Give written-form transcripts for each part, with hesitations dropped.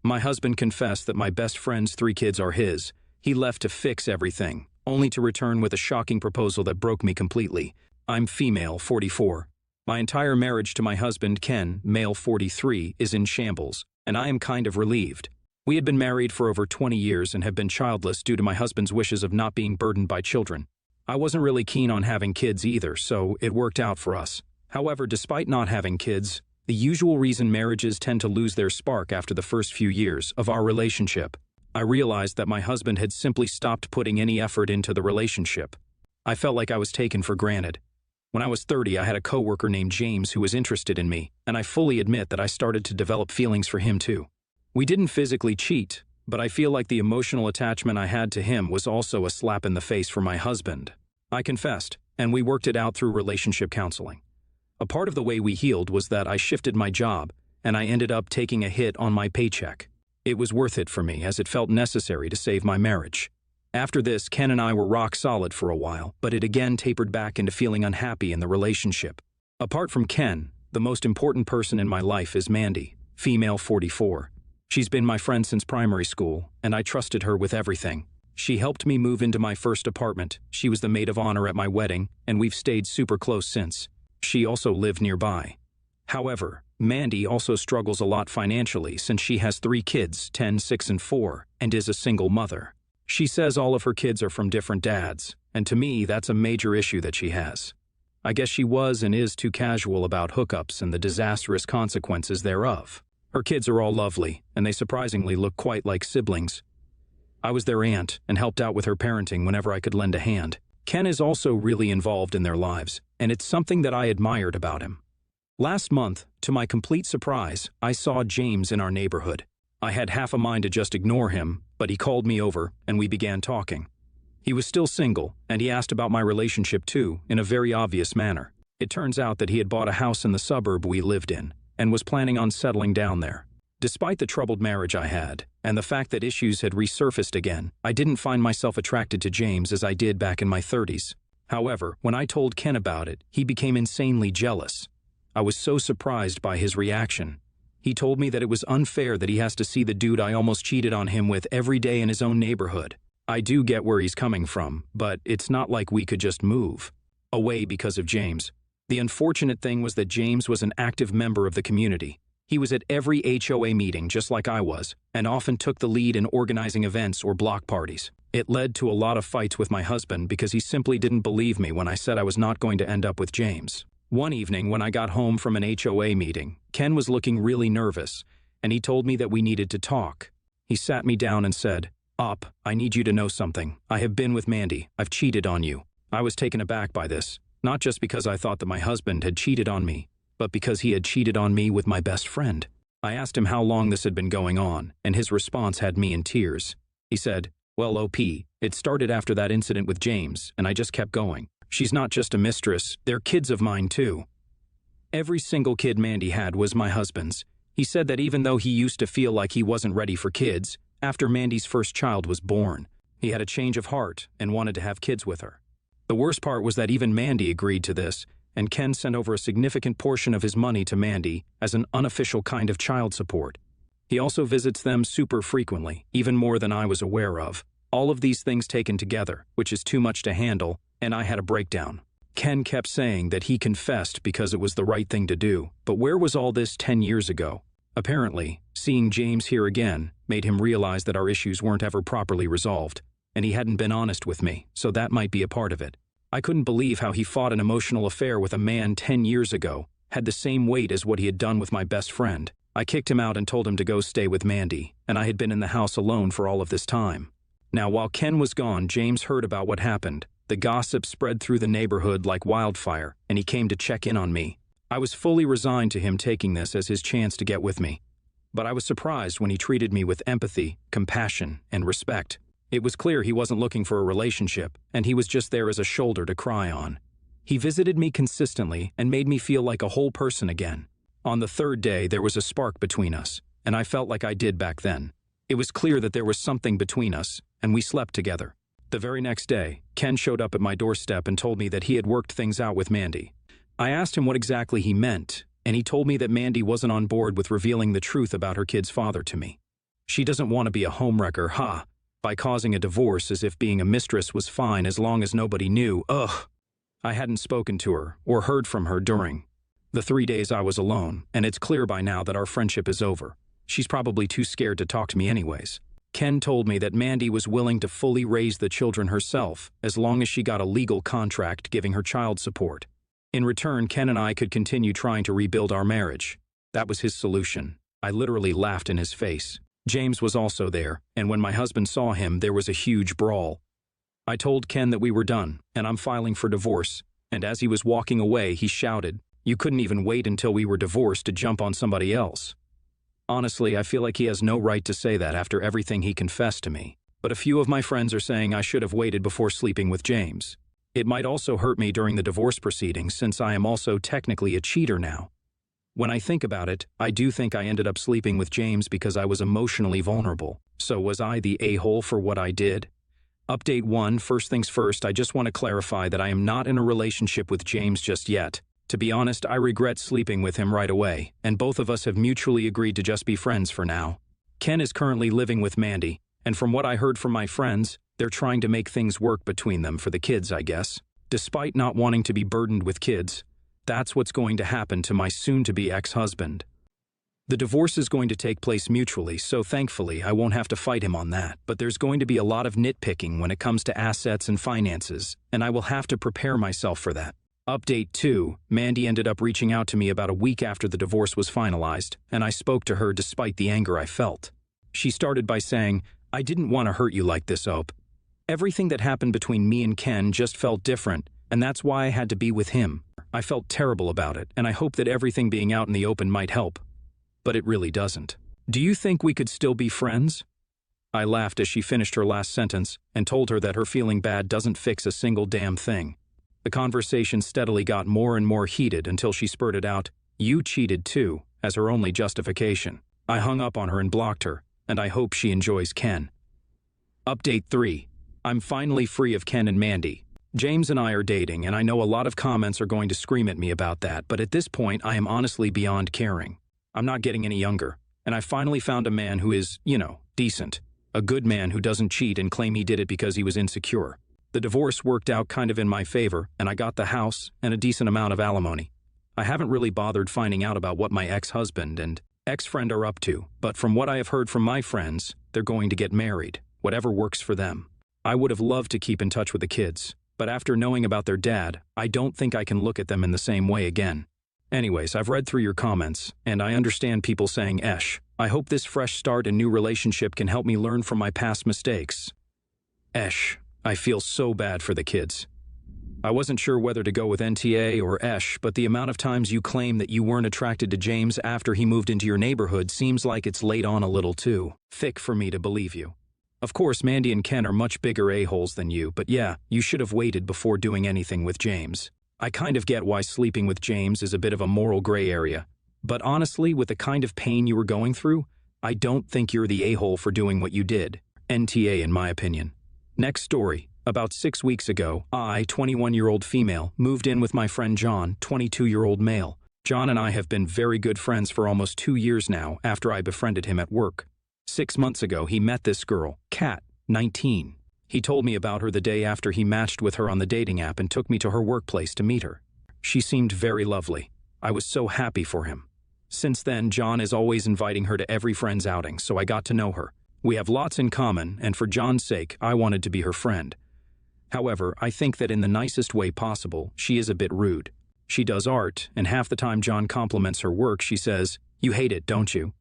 My husband confessed that my best friend's 3 kids are his. He left to fix everything, only to return with a shocking proposal that broke me completely. I'm female, 44. My entire marriage to my husband, Ken, male 43, is in shambles, and I am kind of relieved. We had been married for over 20 years and have been childless due to my husband's wishes of not being burdened by children. I wasn't really keen on having kids either, so it worked out for us. However, despite not having kids, the usual reason marriages tend to lose their spark after the first few years of our relationship, I realized that my husband had simply stopped putting any effort into the relationship. I felt like I was taken for granted. When I was 30, I had a coworker named James who was interested in me, and I fully admit that I started to develop feelings for him too. We didn't physically cheat, but I feel like the emotional attachment I had to him was also a slap in the face for my husband. I confessed, and we worked it out through relationship counseling. A part of the way we healed was that I shifted my job, and I ended up taking a hit on my paycheck. It was worth it for me, as it felt necessary to save my marriage. After this, Ken and I were rock solid for a while, but it again tapered back into feeling unhappy in the relationship. Apart from Ken, the most important person in my life is Mandy, female 44. She's been my friend since primary school, and I trusted her with everything. She helped me move into my first apartment, she was the maid of honor at my wedding, and we've stayed super close since. She also lived nearby. However, Mandy also struggles a lot financially since she has 3 kids, 10, 6, and 4, and is a single mother. She says all of her kids are from different dads, and to me that's a major issue that she has. I guess she was and is too casual about hookups and the disastrous consequences thereof. Her kids are all lovely, and they surprisingly look quite like siblings. I was their aunt and helped out with her parenting whenever I could lend a hand. Ken is also really involved in their lives, and it's something that I admired about him. Last month, to my complete surprise, I saw James in our neighborhood. I had half a mind to just ignore him, but he called me over and we began talking. He was still single, and he asked about my relationship too, in a very obvious manner. It turns out that he had bought a house in the suburb we lived in, and was planning on settling down there. Despite the troubled marriage I had, and the fact that issues had resurfaced again, I didn't find myself attracted to James as I did back in my 30s. However, when I told Ken about it, he became insanely jealous. I was so surprised by his reaction. He told me that it was unfair that he has to see the dude I almost cheated on him with every day in his own neighborhood. I do get where he's coming from, but it's not like we could just move away because of James. The unfortunate thing was that James was an active member of the community. He was at every HOA meeting just like I was, and often took the lead in organizing events or block parties. It led to a lot of fights with my husband because he simply didn't believe me when I said I was not going to end up with James. One evening when I got home from an HOA meeting, Ken was looking really nervous, and he told me that we needed to talk. He sat me down and said, "Op, I need you to know something. I have been with Mandy. I've cheated on you." I was taken aback by this, not just because I thought that my husband had cheated on me, but because he had cheated on me with my best friend. I asked him how long this had been going on, and his response had me in tears. He said, "Well, OP, it started after that incident with James, and I just kept going. She's not just a mistress, they're kids of mine too." Every single kid Mandy had was my husband's. He said that even though he used to feel like he wasn't ready for kids, after Mandy's first child was born, he had a change of heart and wanted to have kids with her. The worst part was that even Mandy agreed to this, and Ken sent over a significant portion of his money to Mandy as an unofficial kind of child support. He also visits them super frequently, even more than I was aware of. All of these things taken together, which is too much to handle, and I had a breakdown. Ken kept saying that he confessed because it was the right thing to do, but where was all this 10 years ago? Apparently, seeing James here again made him realize that our issues weren't ever properly resolved, and he hadn't been honest with me, so that might be a part of it. I couldn't believe how he fought an emotional affair with a man 10 years ago, had the same weight as what he had done with my best friend. I kicked him out and told him to go stay with Mandy, and I had been in the house alone for all of this time. Now, while Ken was gone, James heard about what happened. The gossip spread through the neighborhood like wildfire, and he came to check in on me. I was fully resigned to him taking this as his chance to get with me. But I was surprised when he treated me with empathy, compassion, and respect. It was clear he wasn't looking for a relationship, and he was just there as a shoulder to cry on. He visited me consistently and made me feel like a whole person again. On the 3rd day, there was a spark between us, and I felt like I did back then. It was clear that there was something between us, and we slept together. The very next day, Ken showed up at my doorstep and told me that he had worked things out with Mandy. I asked him what exactly he meant, and he told me that Mandy wasn't on board with revealing the truth about her kid's father to me. She doesn't want to be a homewrecker, ha, by causing a divorce as if being a mistress was fine as long as nobody knew. Ugh. I hadn't spoken to her or heard from her during the 3 days I was alone, and it's clear by now that our friendship is over. She's probably too scared to talk to me anyways. Ken told me that Mandy was willing to fully raise the children herself as long as she got a legal contract giving her child support. In return, Ken and I could continue trying to rebuild our marriage. That was his solution. I literally laughed in his face. James was also there, and when my husband saw him, there was a huge brawl. I told Ken that we were done, and I'm filing for divorce, and as he was walking away, he shouted, "You couldn't even wait until we were divorced to jump on somebody else." Honestly, I feel like he has no right to say that after everything he confessed to me. But a few of my friends are saying I should have waited before sleeping with James. It might also hurt me during the divorce proceedings since I am also technically a cheater now. When I think about it, I do think I ended up sleeping with James because I was emotionally vulnerable. So was I the a-hole for what I did? Update 1, first things first, I just want to clarify that I am not in a relationship with James just yet. To be honest, I regret sleeping with him right away, and both of us have mutually agreed to just be friends for now. Ken is currently living with Mandy, and from what I heard from my friends, they're trying to make things work between them for the kids, I guess. Despite not wanting to be burdened with kids, that's what's going to happen to my soon-to-be ex-husband. The divorce is going to take place mutually, so thankfully I won't have to fight him on that, but there's going to be a lot of nitpicking when it comes to assets and finances, and I will have to prepare myself for that. Update 2, Mandy ended up reaching out to me about a week after the divorce was finalized, and I spoke to her despite the anger I felt. She started by saying, "I didn't want to hurt you like this, Ope. Everything that happened between me and Ken just felt different, and that's why I had to be with him. I felt terrible about it, and I hope that everything being out in the open might help. But it really doesn't. Do you think we could still be friends?" I laughed as she finished her last sentence and told her that her feeling bad doesn't fix a single damn thing. The conversation steadily got more and more heated until she spurted out, "You cheated too," as her only justification. I hung up on her and blocked her, and I hope she enjoys Ken. Update 3. I'm finally free of Ken and Mandy. James and I are dating, and I know a lot of comments are going to scream at me about that, but at this point I am honestly beyond caring. I'm not getting any younger, and I finally found a man who is, decent. A good man who doesn't cheat and claim he did it because he was insecure. The divorce worked out kind of in my favor, and I got the house and a decent amount of alimony. I haven't really bothered finding out about what my ex-husband and ex-friend are up to, but from what I have heard from my friends, they're going to get married, whatever works for them. I would have loved to keep in touch with the kids, but after knowing about their dad, I don't think I can look at them in the same way again. Anyways, I've read through your comments, and I understand people saying esh. I hope this fresh start and new relationship can help me learn from my past mistakes. Esh. I feel so bad for the kids. I wasn't sure whether to go with NTA or esh, but the amount of times you claim that you weren't attracted to James after he moved into your neighborhood seems like it's laid on a little too thick for me to believe you. Of course, Mandy and Ken are much bigger a-holes than you, but yeah, you should have waited before doing anything with James. I kind of get why sleeping with James is a bit of a moral gray area, but honestly, with the kind of pain you were going through, I don't think you're the a-hole for doing what you did. NTA in my opinion. Next story. About 6 weeks ago, I, 21-year-old female, moved in with my friend John, 22-year-old male. John and I have been very good friends for almost 2 years now after I befriended him at work. 6 months ago, he met this girl, Kat, 19. He told me about her the day after he matched with her on the dating app and took me to her workplace to meet her. She seemed very lovely. I was so happy for him. Since then, John is always inviting her to every friend's outing, so I got to know her. We have lots in common, and for John's sake, I wanted to be her friend. However, I think that in the nicest way possible, she is a bit rude. She does art, and half the time John compliments her work, she says, "You hate it, don't you?"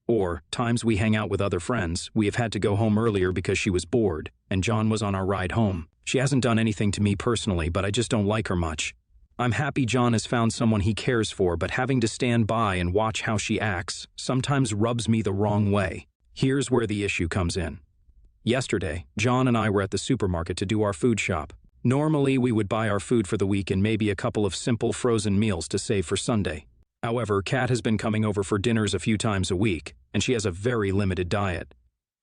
Or, times we hang out with other friends, we have had to go home earlier because she was bored, and John was on our ride home. She hasn't done anything to me personally, but I just don't like her much. I'm happy John has found someone he cares for, but having to stand by and watch how she acts sometimes rubs me the wrong way. Here's where the issue comes in. Yesterday, John and I were at the supermarket to do our food shop. Normally, we would buy our food for the week and maybe a couple of simple frozen meals to save for Sunday. However, Kat has been coming over for dinners a few times a week, and she has a very limited diet.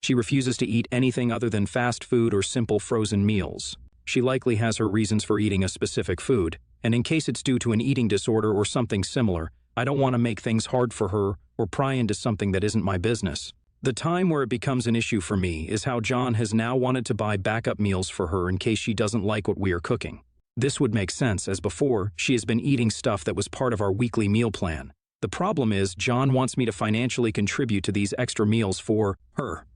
She refuses to eat anything other than fast food or simple frozen meals. She likely has her reasons for eating a specific food, and in case it's due to an eating disorder or something similar, I don't want to make things hard for her or pry into something that isn't my business. The time where it becomes an issue for me is how John has now wanted to buy backup meals for her in case she doesn't like what we are cooking. This would make sense, as before, she has been eating stuff that was part of our weekly meal plan. The problem is, John wants me to financially contribute to these extra meals for her.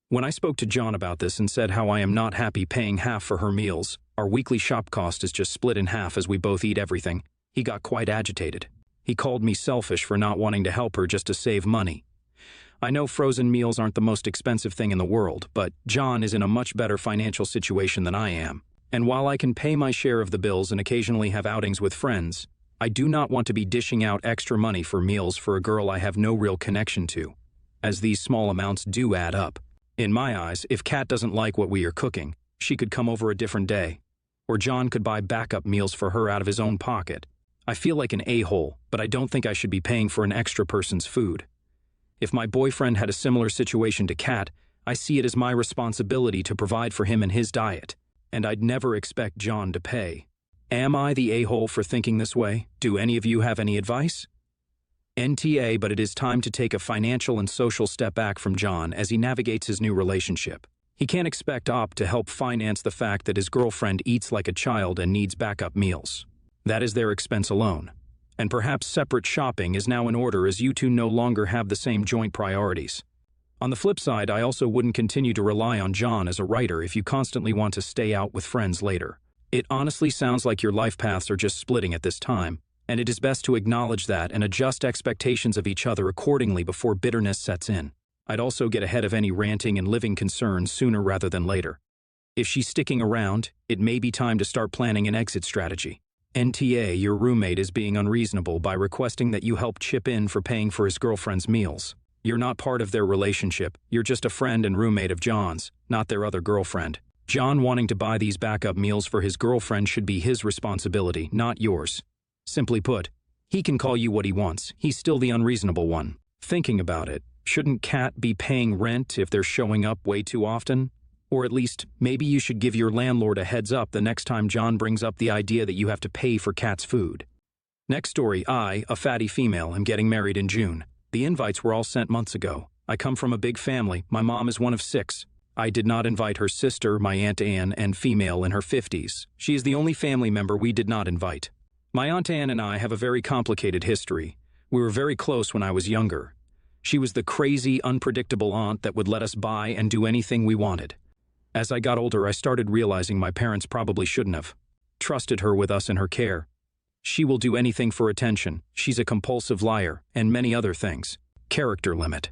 When I spoke to John about this and said how I am not happy paying half for her meals, our weekly shop cost is just split in half as we both eat everything, he got quite agitated. He called me selfish for not wanting to help her just to save money. I know frozen meals aren't the most expensive thing in the world, but John is in a much better financial situation than I am. And while I can pay my share of the bills and occasionally have outings with friends, I do not want to be dishing out extra money for meals for a girl I have no real connection to, as these small amounts do add up. In my eyes, if Kat doesn't like what we are cooking, she could come over a different day, or John could buy backup meals for her out of his own pocket. I feel like an a-hole, but I don't think I should be paying for an extra person's food. If my boyfriend had a similar situation to Kat, I see it as my responsibility to provide for him and his diet, and I'd never expect John to pay. Am I the a-hole for thinking this way? Do any of you have any advice? NTA, but it is time to take a financial and social step back from John as he navigates his new relationship. He can't expect Op to help finance the fact that his girlfriend eats like a child and needs backup meals. That is their expense alone. And perhaps separate shopping is now in order as you two no longer have the same joint priorities. On the flip side, I also wouldn't continue to rely on John as a writer if you constantly want to stay out with friends later. It honestly sounds like your life paths are just splitting at this time, and it is best to acknowledge that and adjust expectations of each other accordingly before bitterness sets in. I'd also get ahead of any ranting and living concerns sooner rather than later. If she's sticking around, it may be time to start planning an exit strategy. NTA, your roommate is being unreasonable by requesting that you help chip in for paying for his girlfriend's meals. You're not part of their relationship, you're just a friend and roommate of John's, not their other girlfriend. John wanting to buy these backup meals for his girlfriend should be his responsibility, not yours. Simply put, he can call you what he wants, he's still the unreasonable one. Thinking about it, shouldn't Kat be paying rent if they're showing up way too often? Or at least, maybe you should give your landlord a heads up the next time John brings up the idea that you have to pay for Kat's food. Next story, I, a fatty female, am getting married in June. The invites were all sent months ago. I come from a big family, my mom is one of 6. I did not invite her sister, my Aunt Anne, and female in her 50s. She is the only family member we did not invite. My Aunt Anne and I have a very complicated history. We were very close when I was younger. She was the crazy, unpredictable aunt that would let us buy and do anything we wanted. As I got older, I started realizing my parents probably shouldn't have trusted her with us in her care. She will do anything for attention. She's a compulsive liar, and many other things. Character limit.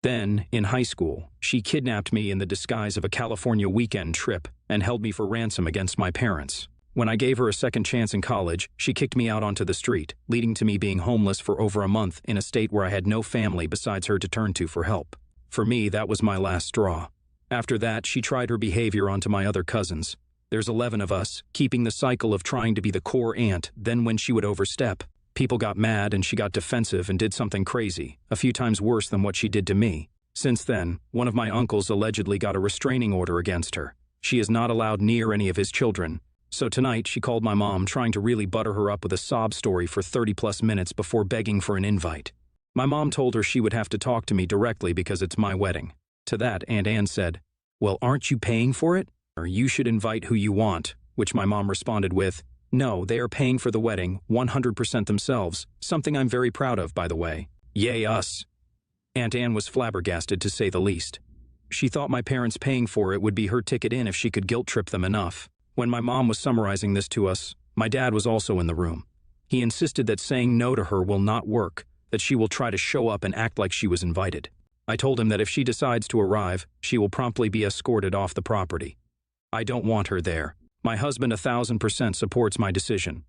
Then, in high school, she kidnapped me in the disguise of a California weekend trip and held me for ransom against my parents. When I gave her a second chance in college, she kicked me out onto the street, leading to me being homeless for over a month in a state where I had no family besides her to turn to for help. For me, that was my last straw. After that, she tried her behavior onto my other cousins. There's 11 of us, keeping the cycle of trying to be the core aunt. Then when she would overstep, people got mad and she got defensive and did something crazy, a few times worse than what she did to me. Since then, one of my uncles allegedly got a restraining order against her. She is not allowed near any of his children. So tonight, she called my mom, trying to really butter her up with a sob story for 30+ minutes before begging for an invite. My mom told her she would have to talk to me directly because it's my wedding. To that, Aunt Anne said, "Well, aren't you paying for it? Or you should invite who you want," which my mom responded with, "No, they are paying for the wedding, 100% themselves, something I'm very proud of, by the way. Yay us." Aunt Anne was flabbergasted, to say the least. She thought my parents paying for it would be her ticket in if she could guilt-trip them enough. When my mom was summarizing this to us, my dad was also in the room. He insisted that saying no to her will not work, that she will try to show up and act like she was invited. I told him that if she decides to arrive, she will promptly be escorted off the property. I don't want her there. My husband 1000% supports my decision.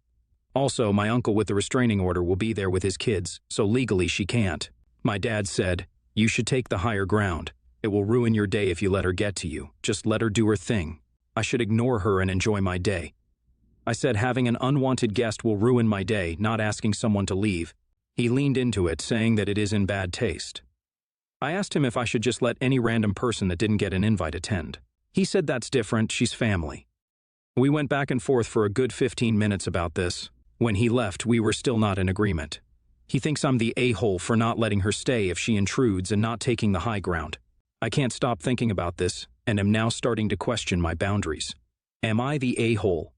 Also, my uncle with the restraining order will be there with his kids, so legally she can't. My dad said, "You should take the higher ground. It will ruin your day if you let her get to you. Just let her do her thing. I should ignore her and enjoy my day." I said having an unwanted guest will ruin my day, not asking someone to leave. He leaned into it, saying that it is in bad taste. I asked him if I should just let any random person that didn't get an invite attend. He said that's different, she's family. We went back and forth for a good 15 minutes about this. When he left, we were still not in agreement. He thinks I'm the a-hole for not letting her stay if she intrudes and not taking the high ground. I can't stop thinking about this, and am now starting to question my boundaries. Am I the a-hole?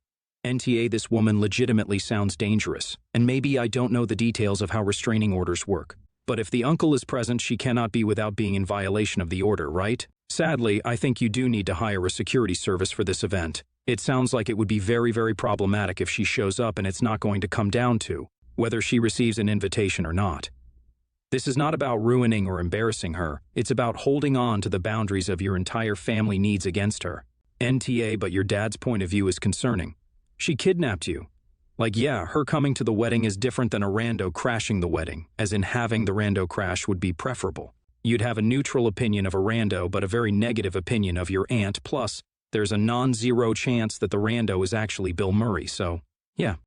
NTA, this woman legitimately sounds dangerous, and maybe I don't know the details of how restraining orders work. But if the uncle is present, she cannot be without being in violation of the order, right? Sadly, I think you do need to hire a security service for this event. It sounds like it would be very, very problematic if she shows up and it's not going to come down to whether she receives an invitation or not. This is not about ruining or embarrassing her. It's about holding on to the boundaries of your entire family needs against her. NTA, but your dad's point of view is concerning. She kidnapped you. Like, yeah, her coming to the wedding is different than a rando crashing the wedding, as in having the rando crash would be preferable. You'd have a neutral opinion of a rando, but a very negative opinion of your aunt, plus there's a non-zero chance that the rando is actually Bill Murray, so, yeah.